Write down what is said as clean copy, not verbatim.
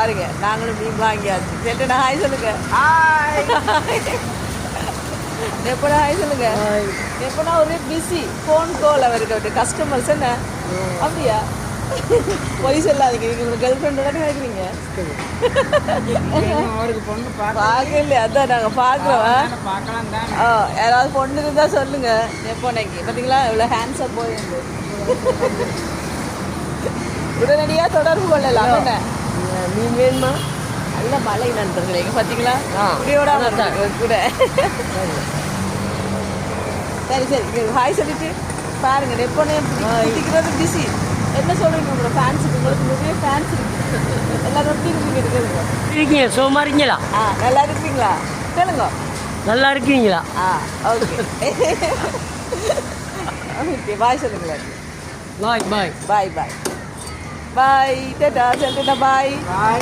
பாருங்க நாங்களும் மீன் வாங்கியாச்சு. செல்லுடா ஹாய் சொல்லுங்க. எப்படா ஹாய் சொல்லுங்க. எப்படா ஒரே பிஸி ஃபோன் கால் அவருக்கு கஸ்டமர்ஸ் என்ன அப்படியா? பொய் சொல்லாதீங்க. நீங்கள் உங்கள் கேர்ள் ஃப்ரெண்டோட கேட்குறீங்க. பார்க்கல அதான் நாங்கள் பார்க்குறோம். யாராவது பொண்ணு இருந்தால் சொல்லுங்கள். எப்போனைக்கு பார்த்தீங்களா இவ்வளோ ஹேண்ட்ஸாக போயிருந்து உடனடியாக தொடர்பு கொள்ளலாம். என்ன மீன் வேணுமா? நல்ல மழை நண்பர்களே பார்த்தீங்களா இப்படியோட கூட. சரி சரி ஹாய் சொல்லிட்டு பாருங்க. எப்போனே பிடிக்கிறது பிஸி. என்ன சொல்கிறீங்க உங்களோட ஃபேன்ஸுக்கு? உங்களுக்கு நிறைய ஃபேன்ஸ் இருக்கு. எல்லாரும் எப்படி இருக்கீங்க? இருக்கீங்க சும்மா இருக்கீங்களா? நல்லா இருக்கீங்களா? கேளுங்க. நல்லா இருக்கீங்களா? ஓகே ஓகே பாய் சொல்லுங்களேன். பாய் பாய் பாய் பாய் பாய் டாடா சொல்லுடா பாய்.